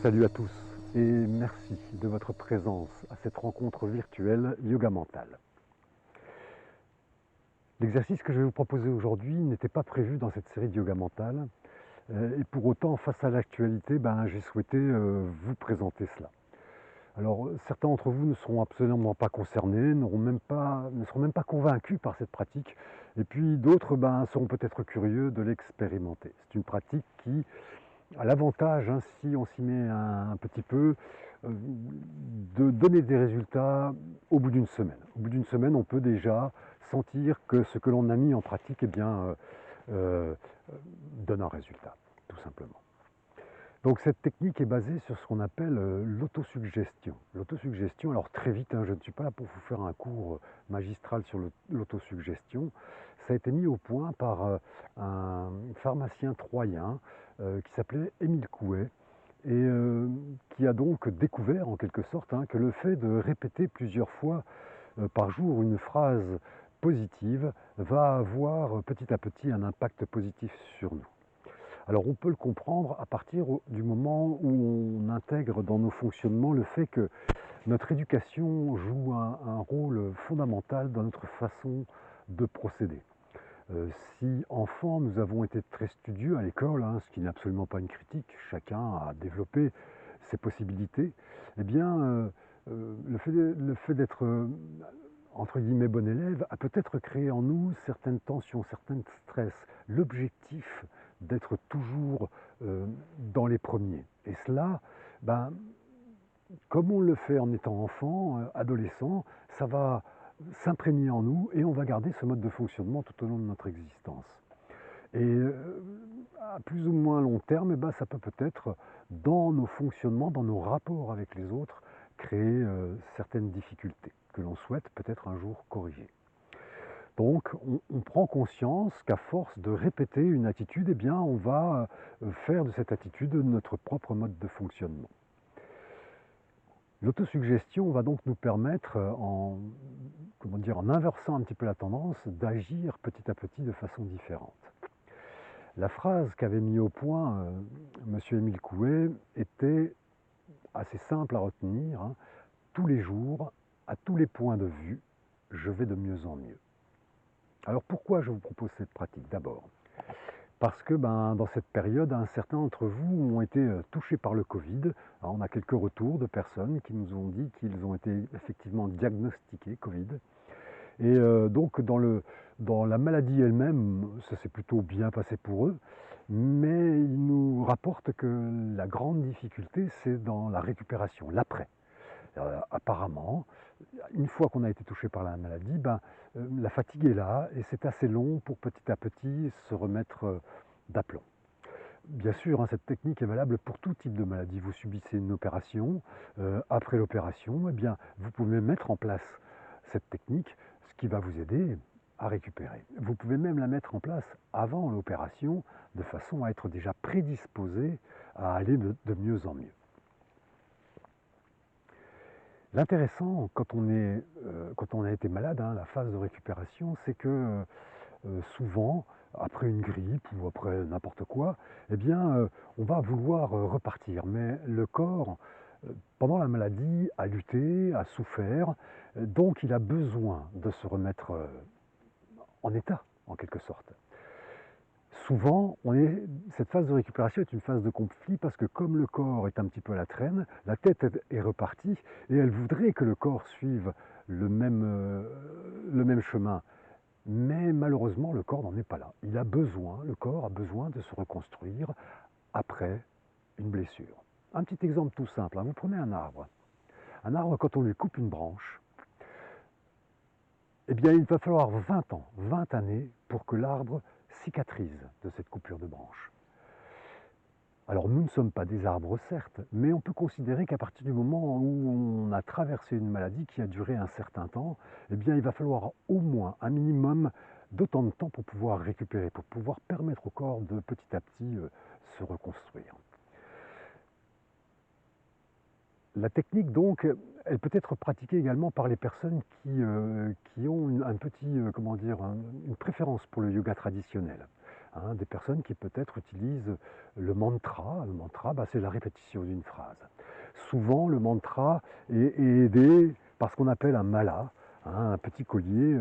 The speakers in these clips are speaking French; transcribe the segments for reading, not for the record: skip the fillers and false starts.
Salut à tous et merci de votre présence à cette rencontre virtuelle Yoga Mental. L'exercice que je vais vous proposer aujourd'hui n'était pas prévu dans cette série de Yoga Mental et pour autant, face à l'actualité, j'ai souhaité vous présenter cela. Alors, certains d'entre vous ne seront absolument pas concernés, ne seront même pas convaincus par cette pratique, et puis d'autres seront peut-être curieux de l'expérimenter. C'est une pratique qui a l'avantage, si on s'y met un petit peu, de donner des résultats au bout d'une semaine. Au bout d'une semaine, on peut déjà sentir que ce que l'on a mis en pratique donne un résultat, tout simplement. Donc cette technique est basée sur ce qu'on appelle l'autosuggestion. L'autosuggestion, alors très vite, je ne suis pas là pour vous faire un cours magistral sur l'autosuggestion. Ça a été mis au point par un pharmacien troyen qui s'appelait Émile Coué et qui a donc découvert en quelque sorte que le fait de répéter plusieurs fois par jour une phrase positive va avoir petit à petit un impact positif sur nous. Alors on peut le comprendre à partir du moment où on intègre dans nos fonctionnements le fait que notre éducation joue un rôle fondamental dans notre façon de procéder. Si enfant nous avons été très studieux à l'école, ce qui n'est absolument pas une critique, chacun a développé ses possibilités, eh bien le fait d'être entre guillemets bon élève a peut-être créé en nous certaines tensions, certains stress, l'objectif d'être toujours dans les premiers. Et cela, comme on le fait en étant enfant, adolescent, ça va s'imprégner en nous et on va garder ce mode de fonctionnement tout au long de notre existence. Et à plus ou moins long terme, ça peut peut-être, dans nos fonctionnements, dans nos rapports avec les autres, créer certaines difficultés que l'on souhaite peut-être un jour corriger. Donc on prend conscience qu'à force de répéter une attitude, on va faire de cette attitude notre propre mode de fonctionnement. L'autosuggestion va donc nous permettre, en inversant un petit peu la tendance, d'agir petit à petit de façon différente. La phrase qu'avait mis au point M. Émile Coué était assez simple à retenir. Tous les jours, à tous les points de vue, je vais de mieux en mieux. Alors pourquoi je vous propose cette pratique? D'abord, parce que dans cette période, certains d'entre vous ont été touchés par le Covid. Alors, on a quelques retours de personnes qui nous ont dit qu'ils ont été effectivement diagnostiqués Covid. Et donc dans la maladie elle-même, ça s'est plutôt bien passé pour eux, mais ils nous rapportent que la grande difficulté, c'est dans la récupération, l'après. Apparemment, une fois qu'on a été touché par la maladie, la fatigue est là et c'est assez long pour petit à petit se remettre d'aplomb. Bien sûr, cette technique est valable pour tout type de maladie. Vous subissez une opération, après l'opération, vous pouvez mettre en place cette technique, ce qui va vous aider à récupérer. Vous pouvez même la mettre en place avant l'opération, de façon à être déjà prédisposé à aller de mieux en mieux. L'intéressant, quand on a été malade, la phase de récupération, c'est que souvent, après une grippe ou après n'importe quoi, on va vouloir repartir. Mais le corps, pendant la maladie, a lutté, a souffert, donc il a besoin de se remettre en état, en quelque sorte. Souvent, cette phase de récupération est une phase de conflit parce que comme le corps est un petit peu à la traîne, la tête est repartie et elle voudrait que le corps suive le même chemin. Mais malheureusement, le corps n'en est pas là. Le corps a besoin de se reconstruire après une blessure. Un petit exemple tout simple, vous prenez un arbre. Un arbre, quand on lui coupe une branche, il va falloir 20 ans, 20 années pour que l'arbre cicatrise de cette coupure de branche. Alors nous ne sommes pas des arbres certes, mais on peut considérer qu'à partir du moment où on a traversé une maladie qui a duré un certain temps, il va falloir au moins un minimum d'autant de temps pour pouvoir récupérer, pour pouvoir permettre au corps de petit à petit se reconstruire. La technique donc, elle peut être pratiquée également par les personnes qui ont une préférence pour le yoga traditionnel. hein, des personnes qui peut-être utilisent le mantra. Le mantra, c'est la répétition d'une phrase. Souvent, le mantra est aidé par ce qu'on appelle un mala, hein, un petit collier,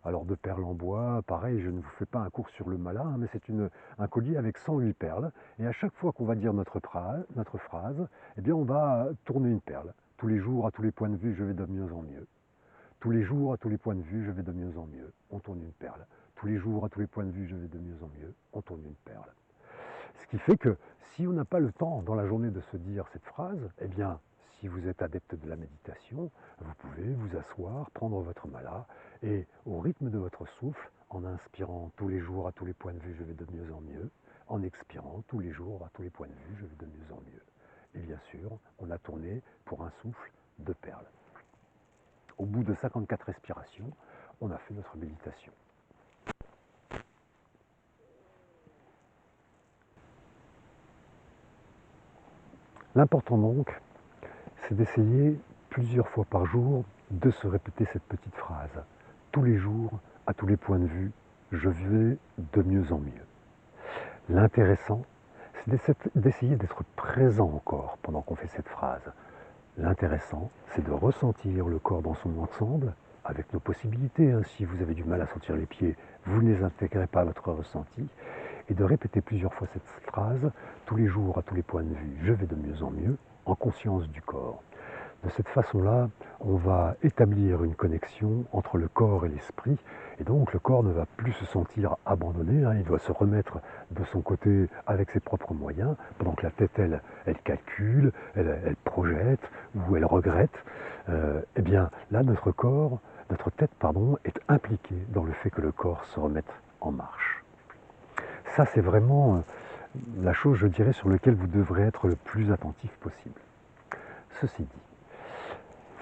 alors de perles en bois. Pareil, je ne vous fais pas un cours sur le mala, hein, mais c'est un collier avec 108 perles. Et à chaque fois qu'on va dire notre phrase, eh bien, on va tourner une perle. Tous les jours, à tous les points de vue, je vais de mieux en mieux. Tous les jours, à tous les points de vue, je vais de mieux en mieux. On tourne une perle. Tous les jours, à tous les points de vue, je vais de mieux en mieux. On tourne une perle. Ce qui fait que si on n'a pas le temps dans la journée de se dire cette phrase, eh bien, si vous êtes adepte de la méditation, vous pouvez vous asseoir, prendre votre mala et au rythme de votre souffle, en inspirant tous les jours à tous les points de vue, je vais de mieux en mieux, en expirant tous les jours à tous les points de vue, je vais de mieux en mieux. Et bien sûr, on a tourné pour un souffle de perles. Au bout de 54 respirations, on a fait notre méditation. L'important donc, c'est d'essayer plusieurs fois par jour de se répéter cette petite phrase. Tous les jours, à tous les points de vue, je vais de mieux en mieux. L'intéressant, c'est d'essayer d'être présent encore pendant qu'on fait cette phrase. L'intéressant, c'est de ressentir le corps dans son ensemble, avec nos possibilités. Hein. Si vous avez du mal à sentir les pieds, vous ne les intégrez pas à votre ressenti. Et de répéter plusieurs fois cette phrase, tous les jours, à tous les points de vue, je vais de mieux en mieux, en conscience du corps. De cette façon-là, on va établir une connexion entre le corps et l'esprit, et donc le corps ne va plus se sentir abandonné, hein, il doit se remettre de son côté avec ses propres moyens, pendant que la tête, elle calcule, elle projette, ou elle regrette. Eh bien là, notre tête, est impliquée dans le fait que le corps se remette en marche. Ça, c'est vraiment la chose, je dirais, sur laquelle vous devrez être le plus attentif possible. Ceci dit,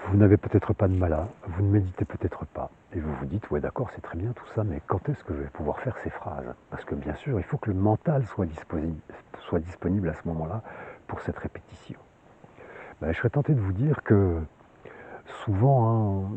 vous n'avez peut-être pas de mala, vous ne méditez peut-être pas, et vous vous dites, ouais d'accord, c'est très bien tout ça, mais quand est-ce que je vais pouvoir faire ces phrases? Parce que bien sûr, il faut que le mental soit disponible à ce moment-là pour cette répétition. Je serais tenté de vous dire que souvent, hein,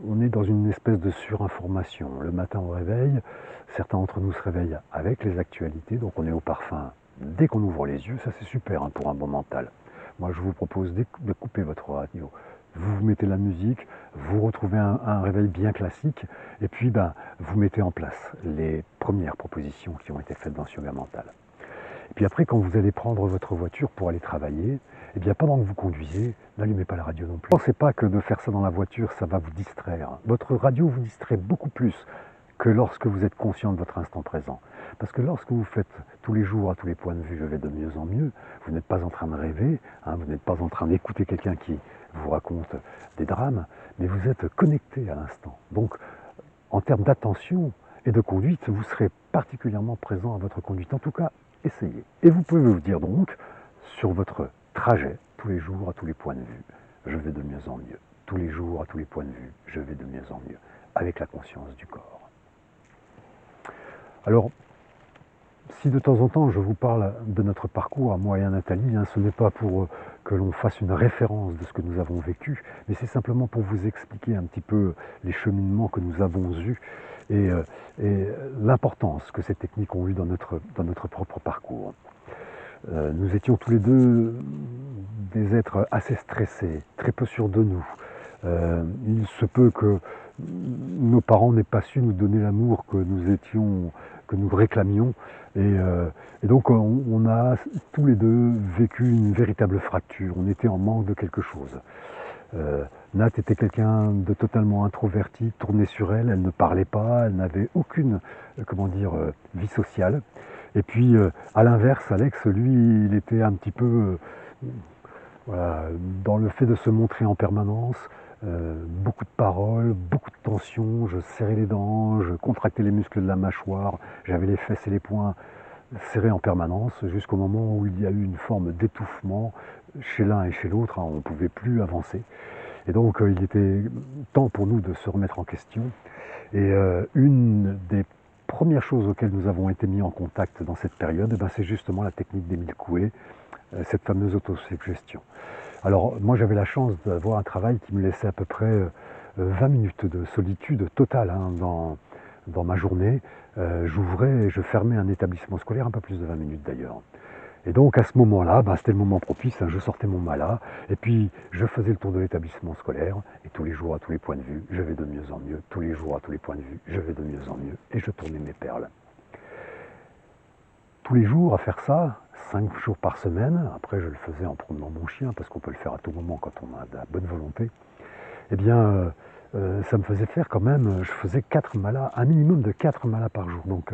on est dans une espèce de surinformation. Le matin au réveil, certains d'entre nous se réveillent avec les actualités, donc on est au parfum dès qu'on ouvre les yeux, ça c'est super hein, pour un bon mental. Moi je vous propose de couper votre radio, vous mettez la musique, vous retrouvez un réveil bien classique, et puis vous mettez en place les premières propositions qui ont été faites dans ce yoga mental. Et puis après, quand vous allez prendre votre voiture pour aller travailler, eh bien pendant que vous conduisez, n'allumez pas la radio non plus. Ne pensez pas que de faire ça dans la voiture, ça va vous distraire. Votre radio vous distrait beaucoup plus que lorsque vous êtes conscient de votre instant présent. Parce que lorsque vous faites tous les jours, à tous les points de vue, je vais de mieux en mieux, vous n'êtes pas en train de rêver, hein, vous n'êtes pas en train d'écouter quelqu'un qui vous raconte des drames, mais vous êtes connecté à l'instant. Donc, en termes d'attention et de conduite, vous serez particulièrement présent à votre conduite. En tout cas, essayez. Et vous pouvez vous dire donc, sur votre trajet, tous les jours, à tous les points de vue, je vais de mieux en mieux. Tous les jours, à tous les points de vue, je vais de mieux en mieux, avec la conscience du corps. Alors, si de temps en temps je vous parle de notre parcours à moi et à Nathalie, hein, ce n'est pas pour que l'on fasse une référence de ce que nous avons vécu, mais c'est simplement pour vous expliquer un petit peu les cheminements que nous avons eus et l'importance que ces techniques ont eu dans notre propre parcours. Nous étions tous les deux des êtres assez stressés, très peu sûrs de nous. Il se peut que nos parents n'aient pas su nous donner l'amour que nous réclamions. Et donc on a tous les deux vécu une véritable fracture. On était en manque de quelque chose. Nat était quelqu'un de totalement introverti, tourné sur elle, elle ne parlait pas, elle n'avait aucune vie sociale. Et puis à l'inverse, Alex, lui, il était un petit peu dans le fait de se montrer en permanence, beaucoup de paroles, beaucoup de tensions, je serrais les dents, je contractais les muscles de la mâchoire, j'avais les fesses et les poings serrés en permanence, jusqu'au moment où il y a eu une forme d'étouffement chez l'un et chez l'autre, hein, on ne pouvait plus avancer. Et donc il était temps pour nous de se remettre en question. Et une des premières choses auxquelles nous avons été mis en contact dans cette période, c'est justement la technique d'Émile Coué, cette fameuse autosuggestion. Alors moi j'avais la chance d'avoir un travail qui me laissait à peu près 20 minutes de solitude totale hein, dans ma journée, j'ouvrais et je fermais un établissement scolaire, un peu plus de 20 minutes d'ailleurs. Et donc à ce moment-là, c'était le moment propice, je sortais mon mala, et puis je faisais le tour de l'établissement scolaire, et tous les jours, à tous les points de vue, je vais de mieux en mieux, tous les jours, à tous les points de vue, je vais de mieux en mieux, et je tournais mes perles. Tous les jours à faire ça, 5 jours par semaine, après je le faisais en promenant mon chien, parce qu'on peut le faire à tout moment quand on a de la bonne volonté, eh bien ça me faisait faire quand même, je faisais 4 malas, un minimum de 4 malas par jour. Donc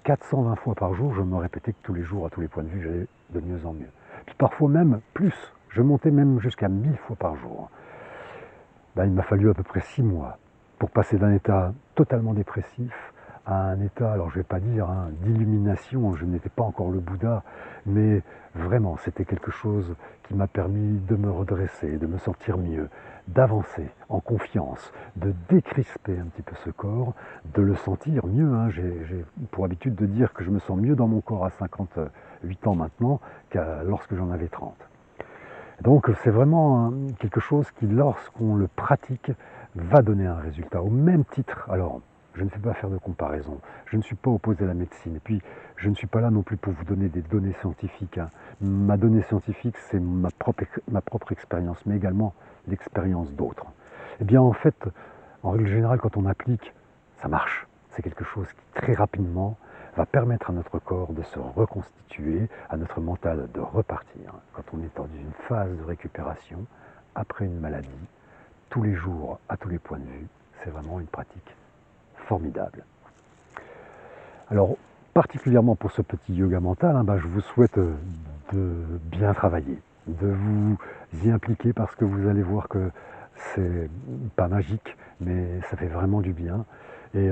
420 fois par jour, je me répétais que tous les jours, à tous les points de vue, j'allais de mieux en mieux. Puis parfois même plus, je montais même jusqu'à 1000 fois par jour. Il m'a fallu à peu près 6 mois pour passer d'un état totalement dépressif à un état, alors je ne vais pas dire d'illumination, je n'étais pas encore le Bouddha, mais vraiment c'était quelque chose qui m'a permis de me redresser, de me sentir mieux, d'avancer en confiance, de décrisper un petit peu ce corps, de le sentir mieux. J'ai pour habitude de dire que je me sens mieux dans mon corps à 58 ans maintenant qu'à lorsque j'en avais 30. Donc c'est vraiment quelque chose qui, lorsqu'on le pratique, va donner un résultat. Au même titre, alors je ne fais pas faire de comparaison, je ne suis pas opposé à la médecine, et puis je ne suis pas là non plus pour vous donner des données scientifiques. Ma donnée scientifique, c'est ma propre expérience, mais également l'expérience d'autres. Eh bien en fait, en règle générale, quand on applique, ça marche. C'est quelque chose qui très rapidement va permettre à notre corps de se reconstituer, à notre mental de repartir. Quand on est dans une phase de récupération, après une maladie, tous les jours, à tous les points de vue, c'est vraiment une pratique formidable. Alors, particulièrement pour ce petit yoga mental, je vous souhaite de bien travailler, de vous y impliquer parce que vous allez voir que c'est pas magique, mais ça fait vraiment du bien. Et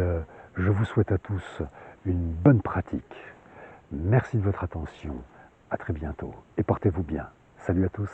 je vous souhaite à tous une bonne pratique. Merci de votre attention. À très bientôt et portez-vous bien. Salut à tous.